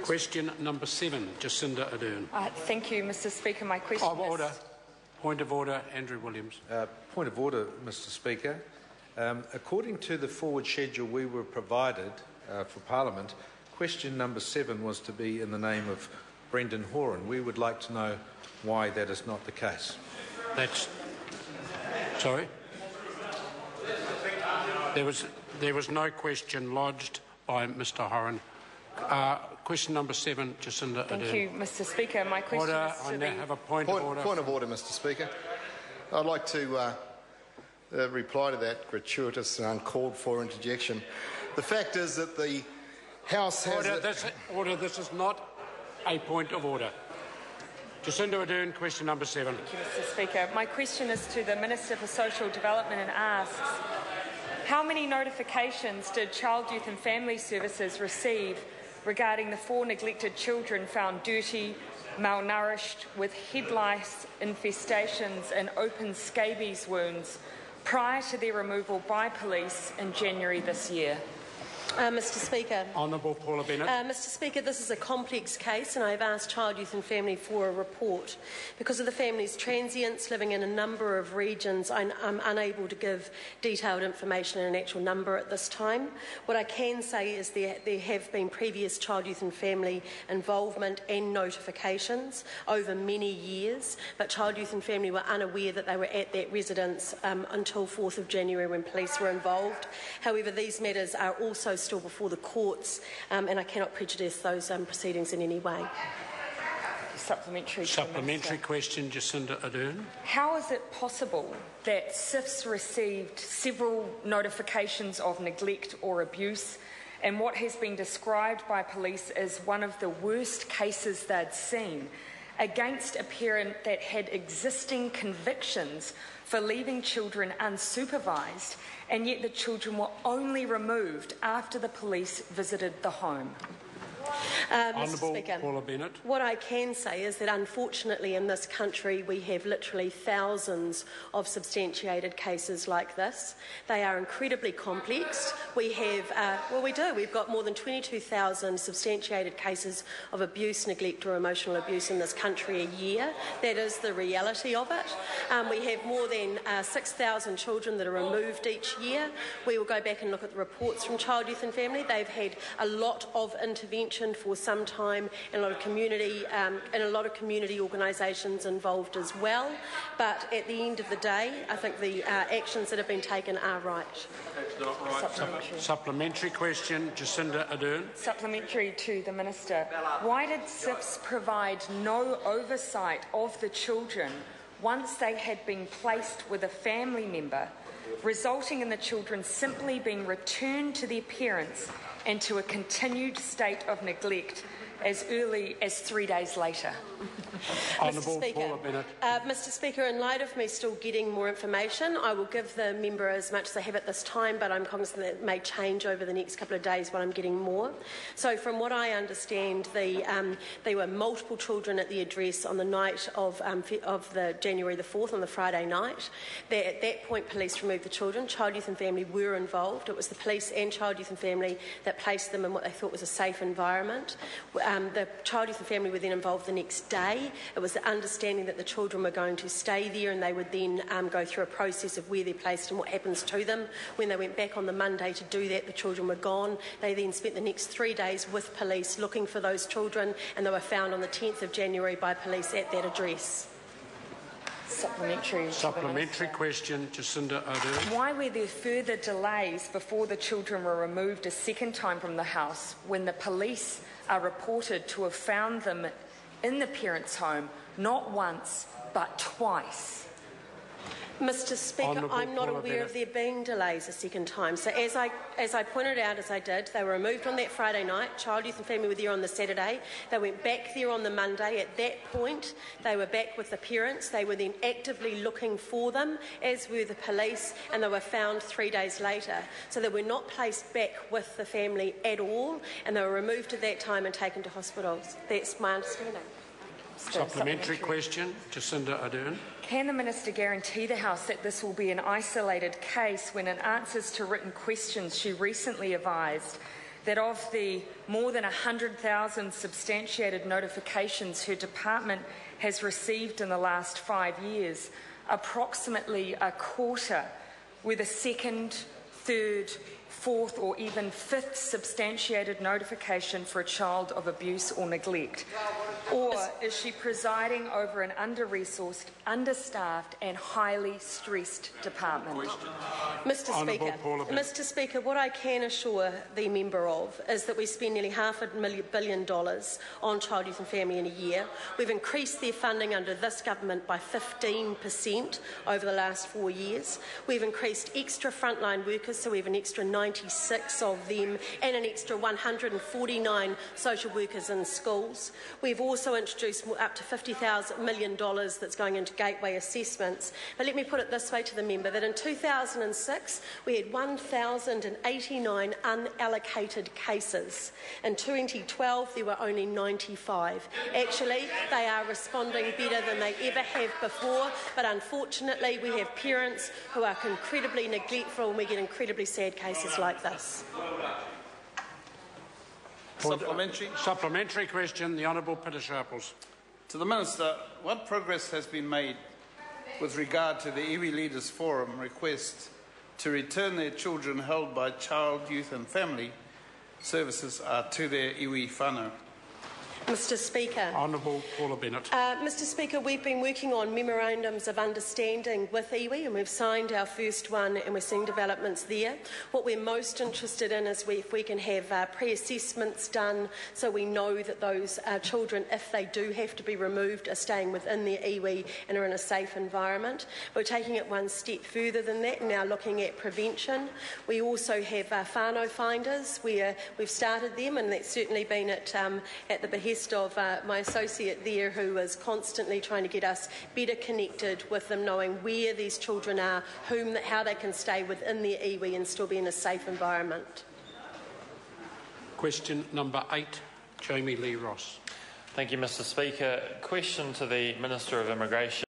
Question number 7, Jacinda Ardern. Thank you, Mr Speaker. My question is... Order. Point of order, Andrew Williams. Point of order, Mr Speaker. According to the forward schedule we were provided for Parliament, question number 7 was to be in the name of Brendan Horan. We would like to know why that is not the case. Sorry? There was no question lodged by Mr Horan. Question number 7, Jacinda Ardern. Thank you, Mr Speaker. My question order. is to I now have a point of order. Point of order, Mr Speaker. I'd like to reply to that gratuitous and uncalled for interjection. The fact is that the House has... This is not a point of order. Jacinda Ardern, question number 7. Thank you, Mr Speaker. My question is to the Minister for Social Development and asks, how many notifications did Child, Youth and Family Services receive regarding the 4 neglected children found dirty, malnourished, with head lice infestations and open scabies wounds prior to their removal by police in January this year? Mr Speaker. Honourable Paula Bennett. Mr Speaker, this is a complex case and I have asked Child, Youth and Family for a report. Because of the family's transients living in a number of regions, I'm unable to give detailed information and an actual number at this time. What I can say is there have been previous Child, Youth and Family involvement and notifications over many years, but Child, Youth and Family were unaware that they were at that residence until 4th of January when police were involved. However, these matters are also still before the courts and I cannot prejudice those proceedings in any way. Supplementary question, Jacinda Ardern. How is it possible that SIFs received several notifications of neglect or abuse and what has been described by police as one of the worst cases they'd seen against a parent that had existing convictions for leaving children unsupervised, and yet the children were only removed after the police visited the home? Honourable Paula Bennett. What I can say is that unfortunately in this country we have literally thousands of substantiated cases like this. They are incredibly complex. We have, we do. We've got more than 22,000 substantiated cases of abuse, neglect or emotional abuse in this country a year. That is the reality of it. We have more than 6,000 children that are removed each year. We will go back and look at the reports from Child, Youth and Family. They've had a lot of intervention for some time and a lot of community organisations involved as well. But at the end of the day, I think the actions that have been taken are right. Supplementary question, Jacinda Ardern. Supplementary to the Minister. Why did SIFs provide no oversight of the children once they had been placed with a family member, resulting in the children simply being returned to their parents and to a continued state of neglect as early as 3 days later? Honourable Paula Bennett. Mr Speaker, in light of me still getting more information, I will give the member as much as I have at this time, but I'm cognizant that it may change over the next couple of days when I'm getting more. So from what I understand, there were multiple children at the address on the night of the January the 4th, on the Friday night. At that point, police removed the children. Child, Youth and Family were involved. It was the police and Child, Youth and Family that placed them in what they thought was a safe environment. The Child, Youth and Family were then involved the next day. It was the understanding that the children were going to stay there and they would then go through a process of where they're placed and what happens to them. When they went back on the Monday to do that, the children were gone. They then spent the next 3 days with police looking for those children, and they were found on the 10th of January by police at that address. Supplementary question, Jacinda Ardern. Why were there further delays before the children were removed a second time from the house when the police are reported to have found them in the parents' home not once but twice? Mr Speaker, I'm not aware of there being delays a second time. So as I pointed out, as I did, they were removed on that Friday night. Child, Youth and Family were there on the Saturday. They went back there on the Monday. At that point, they were back with the parents. They were then actively looking for them, as were the police, and they were found 3 days later. So they were not placed back with the family at all, and they were removed at that time and taken to hospitals. That's my understanding. Supplementary question, Jacinda Ardern. Can the Minister guarantee the House that this will be an isolated case when, in answers to written questions, she recently advised that of the more than 100,000 substantiated notifications her department has received in the last 5 years, approximately a quarter were the second, third, fourth or even fifth substantiated notification for a child of abuse or neglect? Or is she presiding over an under-resourced, understaffed and highly stressed department? Mr. Speaker, what I can assure the member of is that we spend nearly $500 million on child, youth and family in a year. We've increased their funding under this government by 15% over the last 4 years. We've increased extra frontline workers, so we have an extra 96 of them and an extra 149 social workers in schools. We've also introduced up to $50 million that's going into gateway assessments. But let me put it this way to the member, that in 2006 we had 1,089 unallocated cases. In 2012 there were only 95. Actually, they are responding better than they ever have before, but unfortunately we have parents who are incredibly neglectful and we get incredibly sad cases like this. Supplementary question, the Honourable Peter Sharples. To the Minister, what progress has been made with regard to the Iwi Leaders Forum request to return their children held by Child, Youth and Family Services to their iwi whānau? Mr. Speaker. Honourable Paula Bennett. Mr. Speaker, we've been working on memorandums of understanding with iwi and we've signed our first one and we're seeing developments there. What we're most interested in is if we can have pre-assessments done so we know that those children, if they do have to be removed, are staying within their iwi and are in a safe environment. We're taking it one step further than that and now looking at prevention. We also have whānau finders where we've started them, and that's certainly been at the behest of my associate there, who is constantly trying to get us better connected with them, knowing where these children are, how they can stay within their iwi and still be in a safe environment. Question number 8, Jamie Lee Ross. Thank you, Mr. Speaker. Question to the Minister of Immigration.